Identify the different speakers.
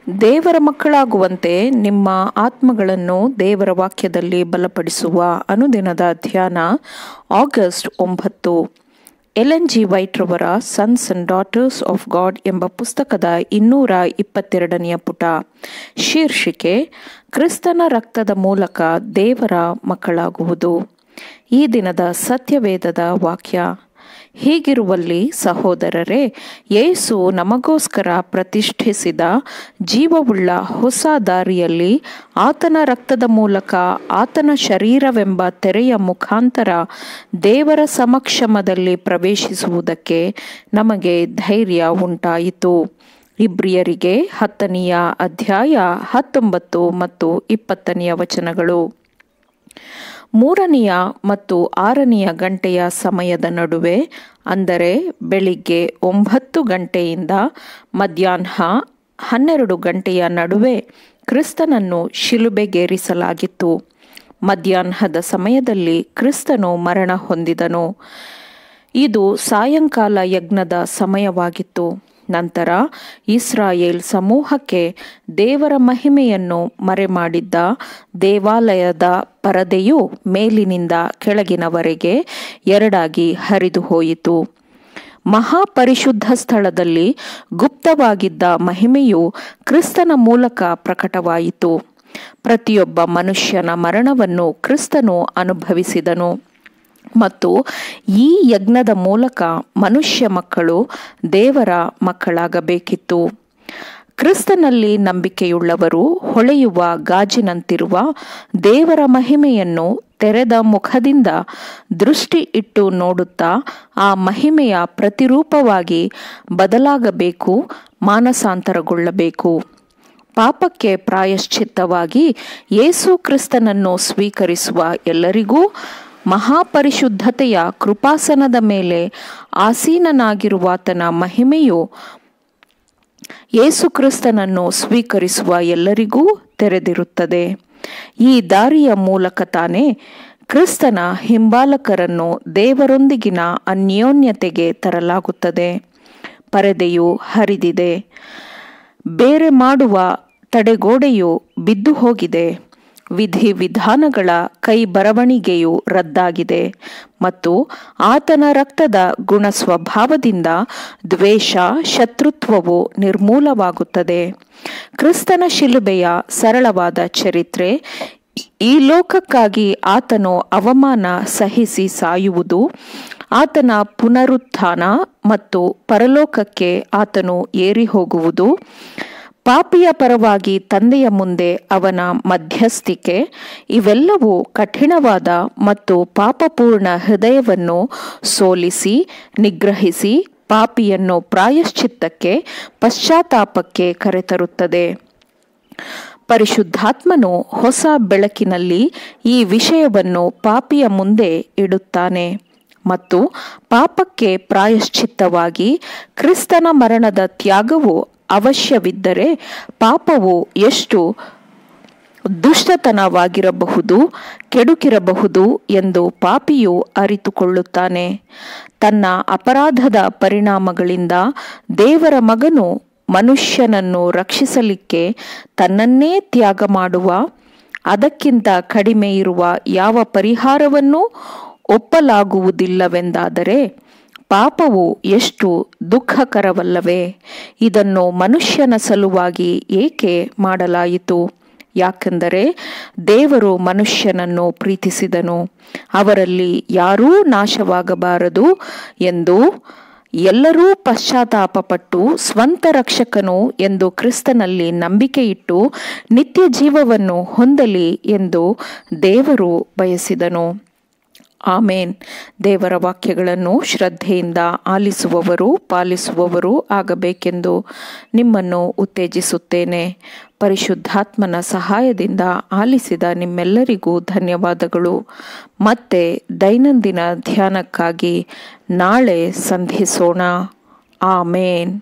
Speaker 1: ದೇವರ ಮಕ್ಕಳಾಗುವಂತೆ ನಿಮ್ಮ ಆತ್ಮಗಳನ್ನು ದೇವರ ವಾಕ್ಯದಲ್ಲಿ ಬಲಪಡಿಸುವ ಅನುದಿನದ ಧ್ಯಾನ ಆಗಸ್ಟ್ 9. ಎಲೆನ್ ಜಿ ವೈಟ್ ರವರ sons and daughters of god ಎಂಬ ಪುಸ್ತಕದ 222ನೇ ಪುಟ. ಶೀರ್ಷಿಕೆ: ಕ್ರಿಸ್ತನ ರಕ್ತದ ಮೂಲಕ ದೇವರ ಮಕ್ಕಳಾಗುವುದು. ಈ ದಿನದ ಸತ್ಯವೇದದ ವಾಕ್ಯ: ಹೀಗಿರುವಲ್ಲಿ ಸಹೋದರರೇ, ಯೇಸು ನಮಗೋಸ್ಕರ ಪ್ರತಿಷ್ಠಿಸಿದ ಜೀವವುಳ್ಳ ಹೊಸ ದಾರಿಯಲ್ಲಿ ಆತನ ರಕ್ತದ ಮೂಲಕ ಆತನ ಶರೀರವೆಂಬ ತೆರೆಯ ಮುಖಾಂತರ ದೇವರ ಸಮಕ್ಷಮದಲ್ಲಿ ಪ್ರವೇಶಿಸುವುದಕ್ಕೆ ನಮಗೆ ಧೈರ್ಯ ಉಂಟಾಯಿತು. ಇಬ್ರಿಯರಿಗೆ 10ನೇ ಅಧ್ಯಾಯ 19 ಮತ್ತು 20ನೇ ವಚನಗಳು. 3ನೇ ಮತ್ತು 6ನೇ ಗಂಟೆಯ ಸಮಯದ ನಡುವೆ, ಅಂದರೆ ಬೆಳಿಗ್ಗೆ 9 ಗಂಟೆಯಿಂದ ಮಧ್ಯಾಹ್ನ 12 ಗಂಟೆಯ ನಡುವೆ ಕ್ರಿಸ್ತನನ್ನು ಶಿಲುಬೆಗೇರಿಸಲಾಗಿತ್ತು. ಮಧ್ಯಾಹ್ನದ ಸಮಯದಲ್ಲಿ ಕ್ರಿಸ್ತನು ಮರಣ ಹೊಂದಿದನು. ಇದು ಸಾಯಂಕಾಲ ಯಜ್ಞದ ಸಮಯವಾಗಿತ್ತು. ನಂತರ ಇಸ್ರಾಯೇಲ್ ಸಮೂಹಕ್ಕೆ ದೇವರ ಮಹಿಮೆಯನ್ನು ಮರೆಮಾಡಿದ್ದ ದೇವಾಲಯದ ಪರದೆಯು ಮೇಲಿನಿಂದ ಕೆಳಗಿನವರೆಗೆ ಎರಡಾಗಿ ಹರಿದು ಹೋಯಿತು. ಮಹಾಪರಿಶುದ್ಧ ಸ್ಥಳದಲ್ಲಿ ಗುಪ್ತವಾಗಿದ್ದ ಮಹಿಮೆಯು ಕ್ರಿಸ್ತನ ಮೂಲಕ ಪ್ರಕಟವಾಯಿತು. ಪ್ರತಿಯೊಬ್ಬ ಮನುಷ್ಯನ ಮರಣವನ್ನು ಕ್ರಿಸ್ತನು ಅನುಭವಿಸಿದನು ಮತ್ತು ಈ ಯಜ್ಞದ ಮೂಲಕ ಮನುಷ್ಯ ಮಕ್ಕಳು ದೇವರ ಮಕ್ಕಳಾಗಬೇಕಿತ್ತು. ಕ್ರಿಸ್ತನಲ್ಲಿ ನಂಬಿಕೆಯುಳ್ಳವರು ಹೊಳೆಯುವ ಗಾಜಿನಂತಿರುವ ದೇವರ ಮಹಿಮೆಯನ್ನು ತೆರೆದ ಮುಖದಿಂದ ದೃಷ್ಟಿ ಇಟ್ಟು ನೋಡುತ್ತಾ ಆ ಮಹಿಮೆಯ ಪ್ರತಿರೂಪವಾಗಿ ಬದಲಾಗಬೇಕು, ಮಾನಸಾಂತರಗೊಳ್ಳಬೇಕು. ಪಾಪಕ್ಕೆ ಪ್ರಾಯಶ್ಚಿತ್ತವಾಗಿ ಯೇಸು ಕ್ರಿಸ್ತನನ್ನು ಸ್ವೀಕರಿಸುವ ಎಲ್ಲರಿಗೂ ಮಹಾಪರಿಶುದ್ಧತೆಯ ಕೃಪಾಸನದ ಮೇಲೆ ಆಸೀನನಾಗಿರುವಾತನ ಮಹಿಮೆಯು ಯೇಸು ಕ್ರಿಸ್ತನನ್ನು ಸ್ವೀಕರಿಸುವ ಎಲ್ಲರಿಗೂ ತೆರೆದಿರುತ್ತದೆ. ಈ ದಾರಿಯ ಮೂಲಕ ತಾನೇ ಕ್ರಿಸ್ತನ ಹಿಂಬಾಲಕರನ್ನು ದೇವರೊಂದಿಗಿನ ಅನ್ಯೋನ್ಯತೆಗೆ ತರಲಾಗುತ್ತದೆ. ಪರದೆಯು ಹರಿದಿದೆ, ಬೇರೆ ಮಾಡುವ ತಡೆಗೋಡೆಯು ಬಿದ್ದು ಹೋಗಿದೆ, ವಿಧಿವಿಧಾನಗಳ ಕೈ ಬರವಣಿಗೆಯು ರದ್ದಾಗಿದೆ ಮತ್ತು ಆತನ ರಕ್ತದ ಗುಣ ಸ್ವಭಾವದಿಂದ ದ್ವೇಷ, ಶತ್ರುತ್ವವು ನಿರ್ಮೂಲವಾಗುತ್ತದೆ. ಕ್ರಿಸ್ತನ ಶಿಲುಬೆಯ ಸರಳವಾದ ಚರಿತ್ರೆ: ಈ ಲೋಕಕ್ಕಾಗಿ ಆತನು ಅವಮಾನ ಸಹಿಸಿ ಸಾಯುವುದು, ಆತನ ಪುನರುತ್ಥಾನ ಮತ್ತು ಪರಲೋಕಕ್ಕೆ ಆತನು ಏರಿ ಹೋಗುವುದು, ಪಾಪಿಯ ಪರವಾಗಿ ತಂದೆಯ ಮುಂದೆ ಅವನ ಮಧ್ಯಸ್ಥಿಕೆ, ಇವೆಲ್ಲವೂ ಕಠಿಣವಾದ ಮತ್ತು ಪಾಪಪೂರ್ಣ ಹೃದಯವನ್ನು ಸೋಲಿಸಿ ನಿಗ್ರಹಿಸಿ ಪಾಪಿಯನ್ನು ಪ್ರಾಯಶ್ಚಿತ್ತಕ್ಕೆ, ಪಶ್ಚಾತ್ತಾಪಕ್ಕೆ ಕರೆತರುತ್ತದೆ. ಪರಿಶುದ್ಧಾತ್ಮನು ಹೊಸ ಬೆಳಕಿನಲ್ಲಿ ಈ ವಿಷಯವನ್ನು ಪಾಪಿಯ ಮುಂದೆ ಇಡುತ್ತಾನೆ ಮತ್ತು ಪಾಪಕ್ಕೆ ಪ್ರಾಯಶ್ಚಿತ್ತವಾಗಿ ಕ್ರಿಸ್ತನ ಮರಣದ ತ್ಯಾಗವು ಅವಶ್ಯವಿದ್ದರೆ ಪಾಪವು ಎಷ್ಟು ದುಷ್ಟತನವಾಗಿರಬಹುದು, ಕೆಡುಕಿರಬಹುದು ಎಂದು ಪಾಪಿಯು ಅರಿತುಕೊಳ್ಳುತ್ತಾನೆ. ತನ್ನ ಅಪರಾಧದ ಪರಿಣಾಮಗಳಿಂದ ದೇವರ ಮಗನು ಮನುಷ್ಯನನ್ನು ರಕ್ಷಿಸಲಿಕ್ಕೆ ತನ್ನನ್ನೇ ತ್ಯಾಗ ಮಾಡುವ, ಅದಕ್ಕಿಂತ ಕಡಿಮೆ ಇರುವ ಯಾವ ಪರಿಹಾರವನ್ನೂ ಒಪ್ಪಲಾಗುವುದಿಲ್ಲವೆಂದಾದರೆ ಪಾಪವು ಎಷ್ಟು ದುಃಖಕರವಲ್ಲವೇ? ಇದನ್ನು ಮನುಷ್ಯನ ಸಲುವಾಗಿ ಏಕೆ ಮಾಡಲಾಯಿತು? ಯಾಕೆಂದರೆ ದೇವರು ಮನುಷ್ಯನನ್ನು ಪ್ರೀತಿಸಿದನು, ಅವರಲ್ಲಿ ಯಾರೂ ನಾಶವಾಗಬಾರದು ಎಂದು, ಎಲ್ಲರೂ ಪಶ್ಚಾತ್ತಾಪಪಟ್ಟು ಸ್ವಂತ ರಕ್ಷಕನು ಎಂದು ಕ್ರಿಸ್ತನಲ್ಲಿ ನಂಬಿಕೆಯಿಟ್ಟು ನಿತ್ಯ ಜೀವವನ್ನು ಹೊಂದಲಿ ಎಂದು ದೇವರು ಬಯಸಿದನು. ಆಮೇನ್. ದೇವರ ವಾಕ್ಯಗಳನ್ನು ಶ್ರದ್ಧೆಯಿಂದ ಆಲಿಸುವವರು, ಪಾಲಿಸುವವರು ಆಗಬೇಕೆಂದು ನಿಮ್ಮನ್ನು ಉತ್ತೇಜಿಸುತ್ತೇನೆ. ಪರಿಶುದ್ಧಾತ್ಮನ ಸಹಾಯದಿಂದ ಆಲಿಸಿದ ನಿಮ್ಮೆಲ್ಲರಿಗೂ ಧನ್ಯವಾದಗಳು. ಮತ್ತೆ ದೈನಂದಿನ ಧ್ಯಾನಕ್ಕಾಗಿ ನಾಳೆ ಸಂಧಿಸೋಣ. ಆಮೇನ್.